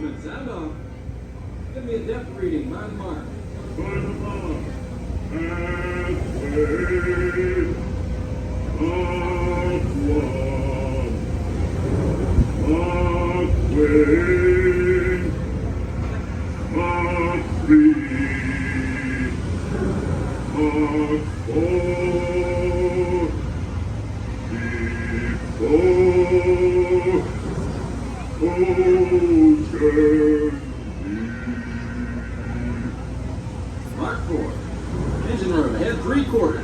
instruments, sound off. Give me a depth reading, by the mark. By the mark. Halfway up one. Halfway up three. Up four. Before ocean. Mark 4. Engine room ahead 3/4.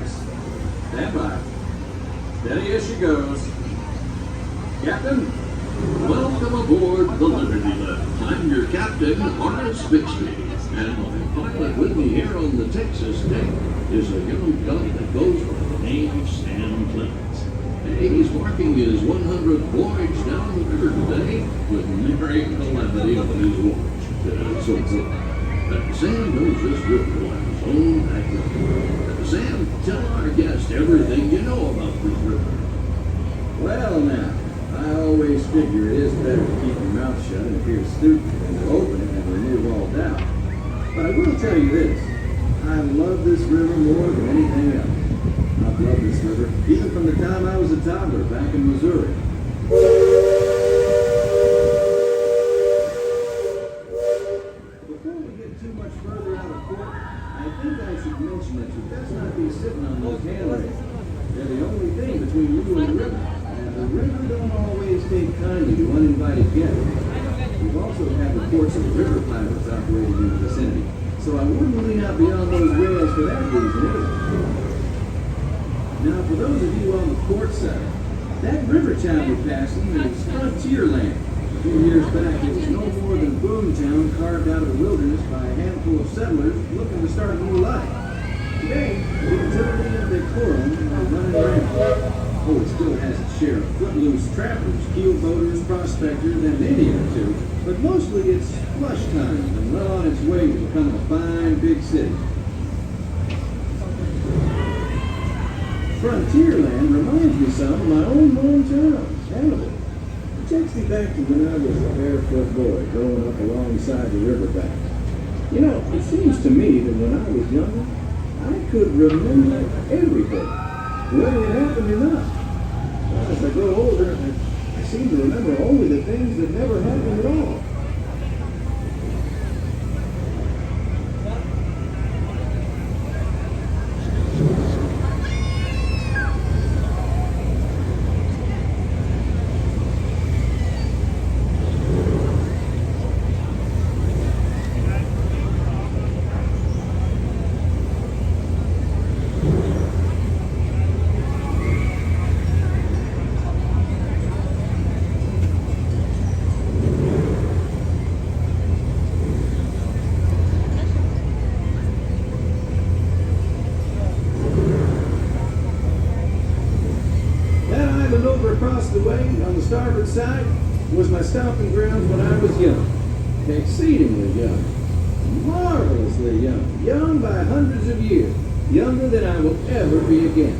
Stand by. Steady as she goes. Captain? Welcome aboard the Liberty Lift. I'm your captain, Horace Bixby, and my pilot with me here on the Texas deck is a young gun that goes by the name of Sam Clemens. He's marking his 100th voyage down the river today with merry calamity on his watch. Sam knows this river like his own backyard. Sam, tell our guest everything you know about this river. Well, now, I always figure it is better to keep your mouth shut and appear stupid than to open it and remove all doubt. But I will tell you this. I love this river more than anything else. I've loved this river, even from the time I was a toddler back in Missouri. Before we get too much further out of port, I think I should mention that you best not be sitting on those handrails. They're the only thing between you and the river, and the river don't always take kindly to uninvited guests. We've also had reports of river pirates operating in the vicinity, so I wouldn't lean out beyond those rails for that reason either. Now, for those of you on the port side, that river town we're passing is frontier land. A few years back, it was no more than Boomtown carved out of the wilderness by a handful of settlers looking to start a new life. Today, the utility and decorum are running rampant. Oh, it still has its share of footloose trappers, keel boaters, prospectors, and Indians too, but mostly it's flush time and well on its way to becoming a fine big city. Frontierland reminds me some of my own hometown, Hannibal. It takes me back to when I was a barefoot boy growing up alongside the riverbank. You know, it seems to me that when I was younger, I could remember everything, whether it happened or not. Well, as I grow older, I seem to remember only the things that never happened at all. Across the way on the starboard side was my stomping grounds when I was young. Exceedingly young. Marvelously young. Young by hundreds of years. Younger than I will ever be again.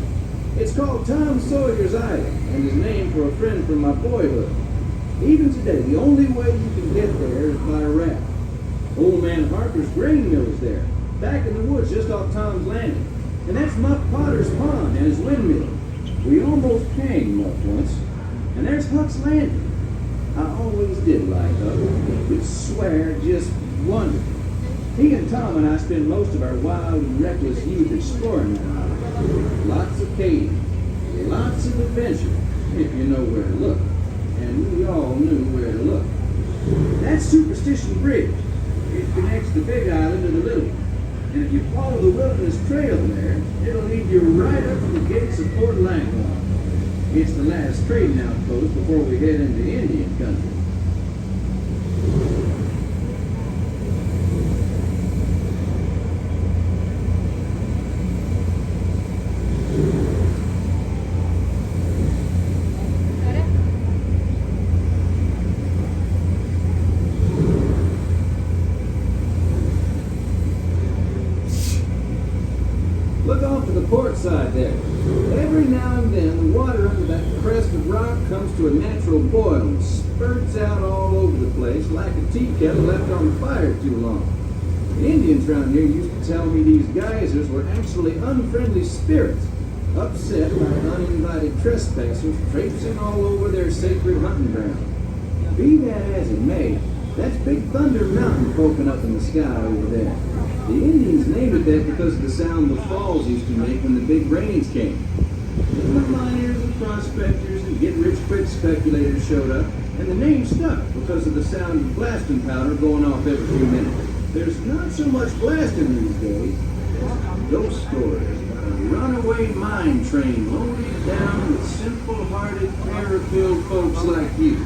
It's called Tom Sawyer's Island and is named for a friend from my boyhood. Even today, the only way you can get there is by raft. Old man Harper's grain mill is there, back in the woods just off Tom's Landing. And that's Muff Potter's pond and his windmill. We almost hanged Muff once. And there's Huck's Landing. I always did like Huck. He could swear just wonderful. He and Tom and I spent most of our wild and reckless youth exploring that island. Lots of caves, lots of adventure, if you know where to look. And we all knew where to look. That's Superstition Bridge. It connects the big island to the little one. And if you follow the wilderness trail there, it'll lead you right up to the gates of Fort Langlois. It's the last trading outpost before we head into Indian country. Look off to the port side there. Every now and then, the water under that crest of rock comes to a natural boil and spurts out all over the place like a tea kettle left on the fire too long. The Indians around here used to tell me these geysers were actually unfriendly spirits, upset by uninvited trespassers traipsing all over their sacred hunting ground. Be that as it may, that's Big Thunder Mountain poking up in the sky over there. The Indians named it that because of the sound the falls used to make when the big rains came. Then the miners and prospectors and get-rich-quick speculators showed up, and the name stuck because of the sound of blasting powder going off every few minutes. There's not so much blasting these days. There's ghost stories about a runaway mine train loaded down with simple-hearted, terror-filled folks like you.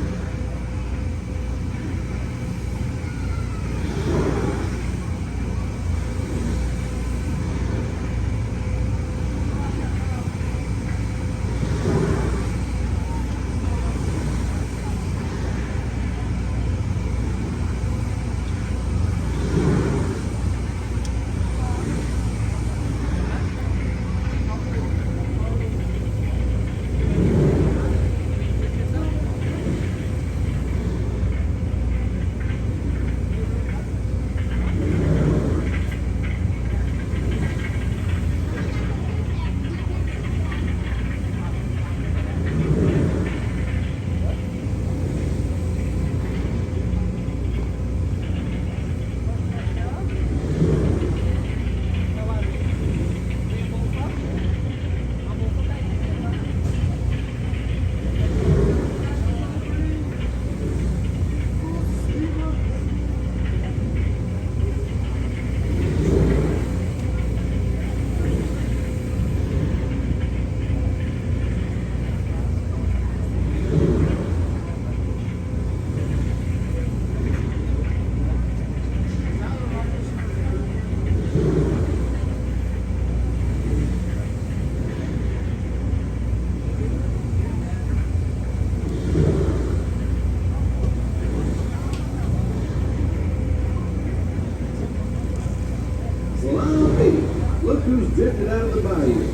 Look who's drifted out of the bayou.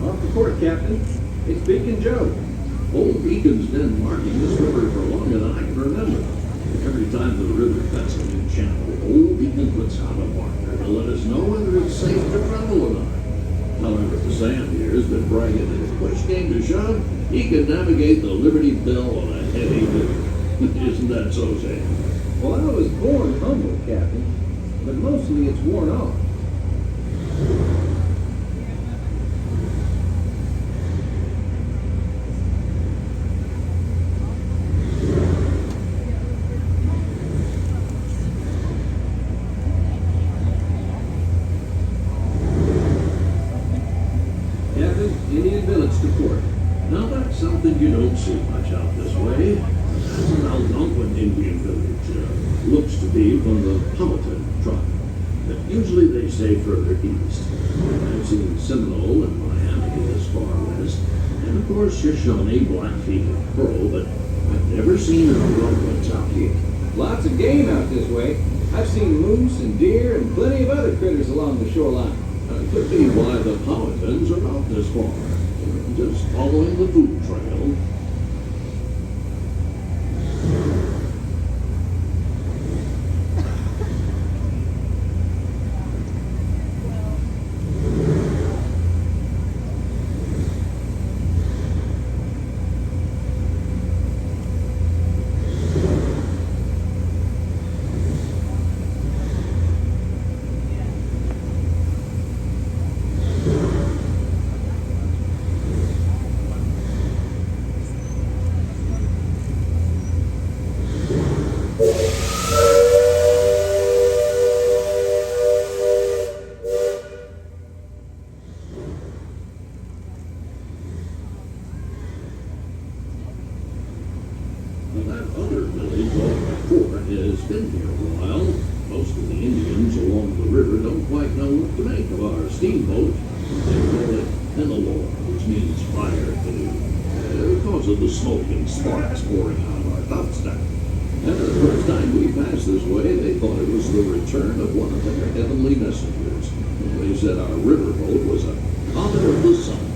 Off the port, Captain. It's Beacon Joe. Old Beacon's been marking this river for longer than I can remember. Every time the river cuts a new channel, Old Beacon puts out a marker to let us know whether it's safe to travel or not. However, the sand here has been bragging that if push came to shove, he could navigate the Liberty Belle on a heavy river. Isn't that so, Sam? Well, I was born humble, Captain, but mostly it's worn off. Captain, Indian village to port. Now that's something you don't see much out this way. That's an Algonquin Indian village. Looks to be from the Powhatan tribe. But usually they stay further east. I've seen Seminole and Miami as far west, and of course Shoshone, Blackfeet, and Crow, but I've never seen Algonquins out here. Lots of game out this way. I've seen moose and deer and plenty of other critters along the shoreline. Could be why the Powhatans are out this far. Just following the food trail. That other village off the fort has been here a while. Most of the Indians along the river don't quite know what to make of our steamboat. They call it Penelor, which means fire canoe, because of the smoke and sparks pouring out of our topstack. And the first time we passed this way, they thought it was the return of one of their heavenly messengers. They said our riverboat was a comet of the sun.